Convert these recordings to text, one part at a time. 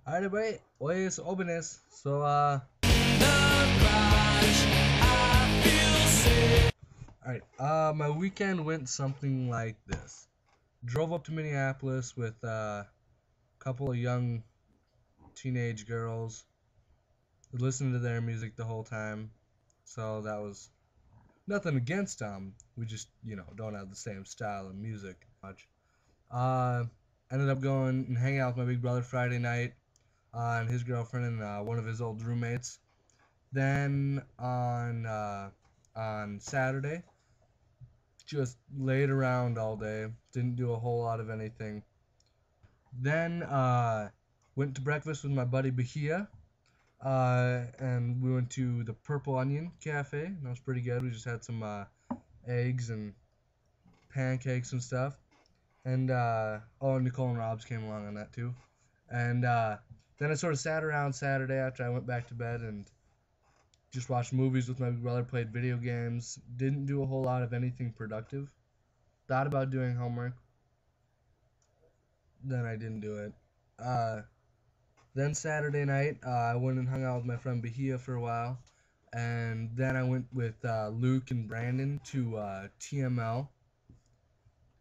Alright, everybody, hoy es openes, so, alright, my weekend went something like this. Drove up to Minneapolis with, a couple of young teenage girls, listened to their music the whole time, so that was nothing against them, we just, don't have the same style of music much. Ended up going and hanging out with my big brother Friday night, and his girlfriend and one of his old roommates. Then on Saturday, just laid around all day. Didn't do a whole lot of anything. Then went to breakfast with my buddy Bahia, and we went to the Purple Onion Cafe. And that was pretty good. We just had some eggs and pancakes and stuff. And Nicole and Robs came along on that too. And then I sort of sat around Saturday after I went back to bed and just watched movies with my brother, played video games, didn't do a whole lot of anything productive. Thought about doing homework, then I didn't do it. Then Saturday night, I went and hung out with my friend Bahia for a while, and then I went with Luke and Brandon to TML,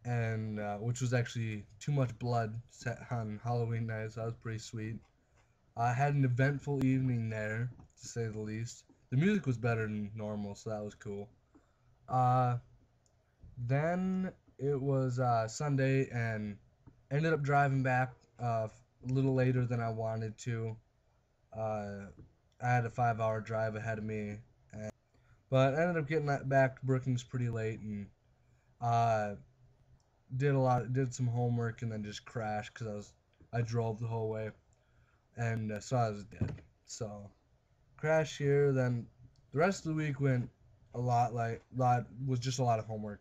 and which was actually Too Much Blood set on Halloween night, so that was pretty sweet. I had an eventful evening there, to say the least. The music was better than normal, so that was cool. Then it was Sunday, and ended up driving back a little later than I wanted to. I had a 5-hour drive ahead of me, but I ended up getting back to Brookings pretty late, and did some homework, and then just crashed because I drove the whole way, and so I was dead. So crash here. Then the rest of the week went was just a lot of homework,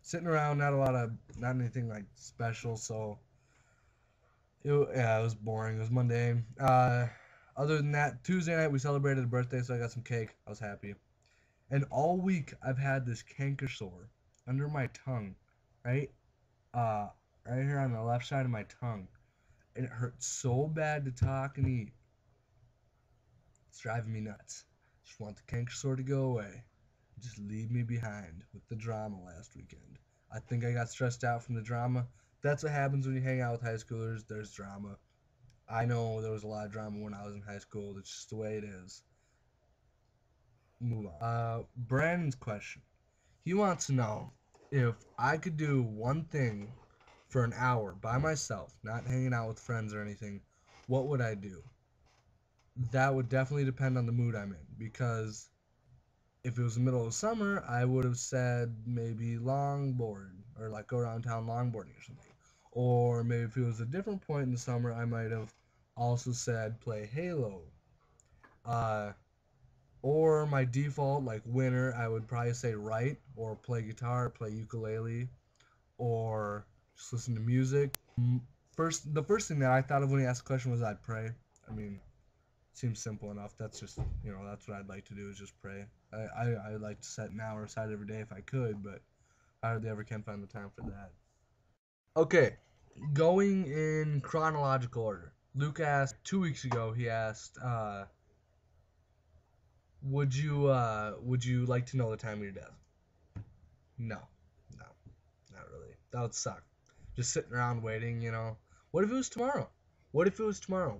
sitting around, not anything like special. So it was boring. It was mundane. Other than that, Tuesday night we celebrated a birthday, so I got some cake. I was happy. And all week I've had this canker sore under my tongue, right, right here on the left side of my tongue, and it hurts so bad to talk and eat. It's driving me nuts. Just want the canker sore to go away. Just leave me behind with the drama last weekend. I think I got stressed out from the drama. That's what happens when you hang out with high schoolers. There's drama. I know there was a lot of drama when I was in high school. That's just the way it is. Move on. Brandon's question. He wants to know if I could do one thing for an hour by myself, not hanging out with friends or anything, what would I do? That would definitely depend on the mood I'm in, because if it was the middle of summer, I would have said maybe longboard, or like go around town longboarding or something. Or maybe if it was a different point in the summer, I might have also said play Halo. Or my default, like winter, I would probably say write, or play guitar, play ukulele, or just listen to music. The first thing that I thought of when he asked the question was I'd pray. I mean, seems simple enough. That's just, that's what I'd like to do, is just pray. I'd like to set an hour aside every day if I could, but I hardly ever can find the time for that. Okay, going in chronological order. Luke asked 2 weeks ago, he asked, would you like to know the time of your death? No, not really. That would suck. Just sitting around waiting, What if it was tomorrow?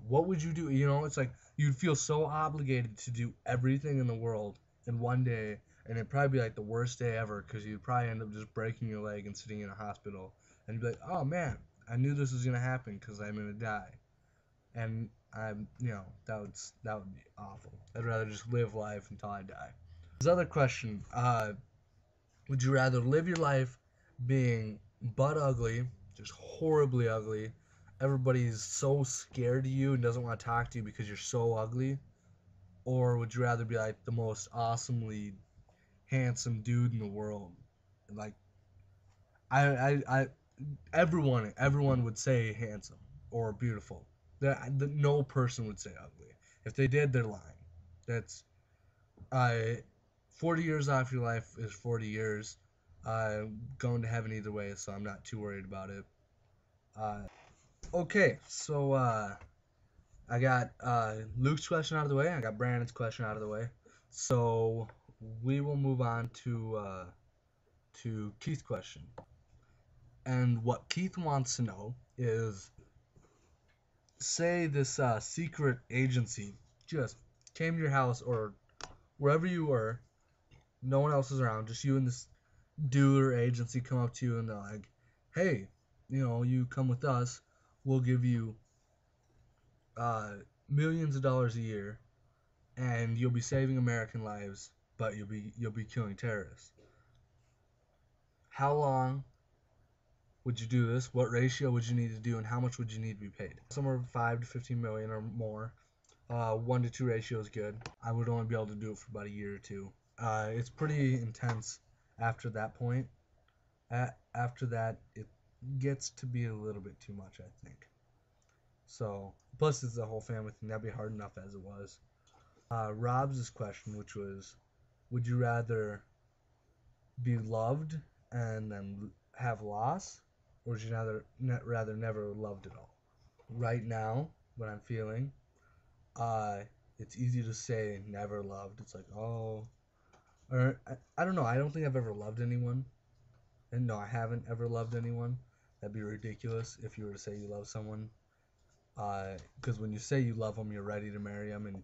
What would you do? It's like you'd feel so obligated to do everything in the world in one day, and it'd probably be like the worst day ever, because you'd probably end up just breaking your leg and sitting in a hospital, and you'd be like, oh man, I knew this was gonna happen because I'm gonna die, and that would be awful. I'd rather just live life until I die. This other question, would you rather live your life being butt ugly, just horribly ugly, everybody's so scared of you and doesn't want to talk to you because you're so ugly? Or would you rather be like the most awesomely handsome dude in the world? Like, everyone would say handsome or beautiful. No person would say ugly. If they did, they're lying. That's 40 years off your life is 40 years. Going to heaven either way, so I'm not too worried about it. Okay, so I got Luke's question out of the way. I got Brandon's question out of the way. So we will move on to Keith's question. And what Keith wants to know is, say this secret agency just came to your house or wherever you were, no one else is around, just you and this dude or agency come up to you and they're like, hey, you come with us, we'll give you uh, millions of dollars a year, and you'll be saving American lives, but you'll be killing terrorists. How long would you do this? What ratio would you need to do, and how much would you need to be paid? Somewhere 5 to 15 million or more. 1 to 2 ratio is good. I would only be able to do it for about a year or two. It's pretty intense after that point. After that, it gets to be a little bit too much, I think. So, plus it's the whole family thing. That'd be hard enough as it was. Rob's question, which was, would you rather be loved and then have loss, or would you rather never loved at all? Right now, what I'm feeling, it's easy to say never loved. It's like, oh, or I don't know. I don't think I've ever loved anyone, and no, I haven't ever loved anyone. That'd be ridiculous if you were to say you love someone. Because when you say you love them, you're ready to marry them, and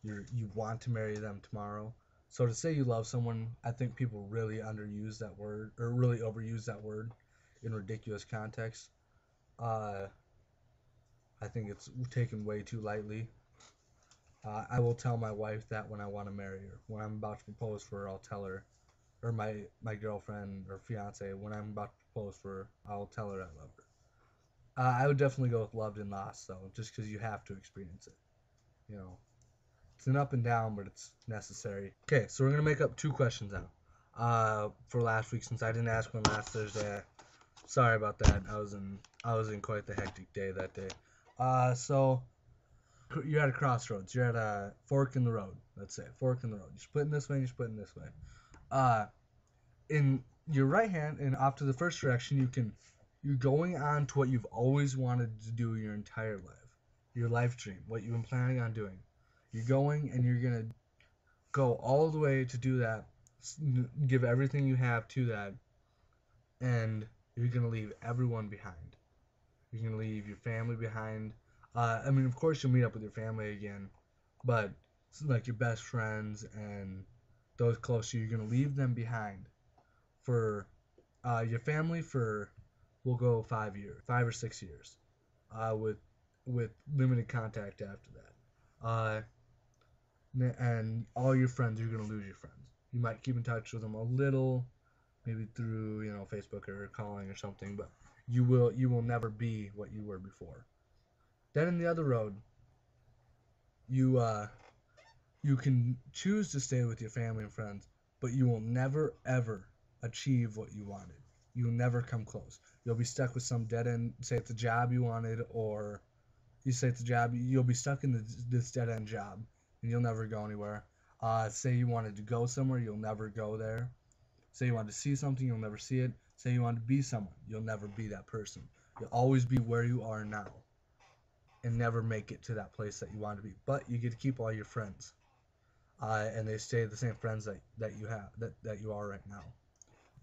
you want to marry them tomorrow. So to say you love someone, I think people really underuse that word, or really overuse that word in ridiculous contexts. Uh, I think it's taken way too lightly. I will tell my wife that when I want to marry her. When I'm about to propose for her, I'll tell her, or my girlfriend or fiance, when I'm about to propose for her, I'll tell her I love her. I would definitely go with loved and lost, though, just because you have to experience it. You know, it's an up and down, but it's necessary. Okay, so we're gonna make up 2 questions now. For last week, since I didn't ask one last Thursday. Sorry about that. I was in quite the hectic day that day. So you're at a crossroads. You're at a fork in the road. Let's say fork in the road. You're splitting this way and you're splitting this way. In your right hand and off to the first direction, you're going on to what you've always wanted to do your entire life, your life dream, what you've been planning on doing. You're going and you're gonna go all the way to do that, give everything you have to that, and you're gonna leave everyone behind. You're gonna leave your family behind. I mean, of course, you'll meet up with your family again, but like your best friends and those close to you, you're gonna leave them behind for your family for, we'll go 5 years, 5 or 6 years, with limited contact after that. And all your friends, you're gonna lose your friends. You might keep in touch with them a little, maybe through Facebook or calling or something, but you will never be what you were before. Then in the other road, you can choose to stay with your family and friends, but you will never ever achieve what you wanted. You'll never come close. You'll be stuck with some dead end. Say it's a job you wanted, or you say it's a job, you'll be stuck in this dead end job, and you'll never go anywhere. Say you wanted to go somewhere, you'll never go there. Say you wanted to see something, you'll never see it. Say you wanted to be someone, you'll never be that person. You'll always be where you are now, and never make it to that place that you want to be. But you get to keep all your friends, and they stay the same friends that you have that you are right now.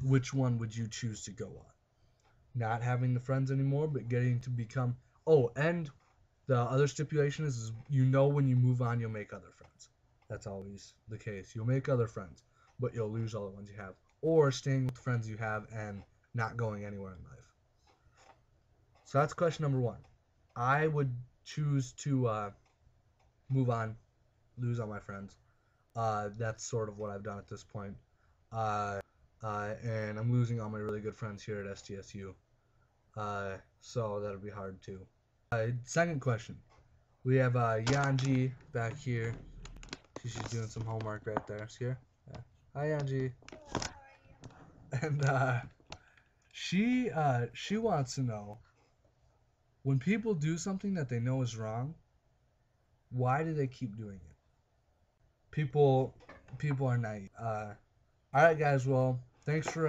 Which one would you choose to go on? Not having the friends anymore, but getting to become. Oh, and the other stipulation is when you move on, you'll make other friends. That's always the case. You'll make other friends, but you'll lose all the ones you have. Or staying with the friends you have and not going anywhere in life. So that's question number 1. I would choose to move on, lose all my friends. That's sort of what I've done at this point. And I'm losing all my really good friends here at STSU. So that'll be hard too. Second question. We have Yeonji back here. She's doing some homework right there. See her? Yeah. Hi, Yeonji. And she wants to know, when people do something that they know is wrong, why do they keep doing it? People are naive. All right, guys. Well, thanks for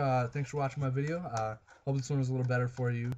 watching my video. Hope this one was a little better for you.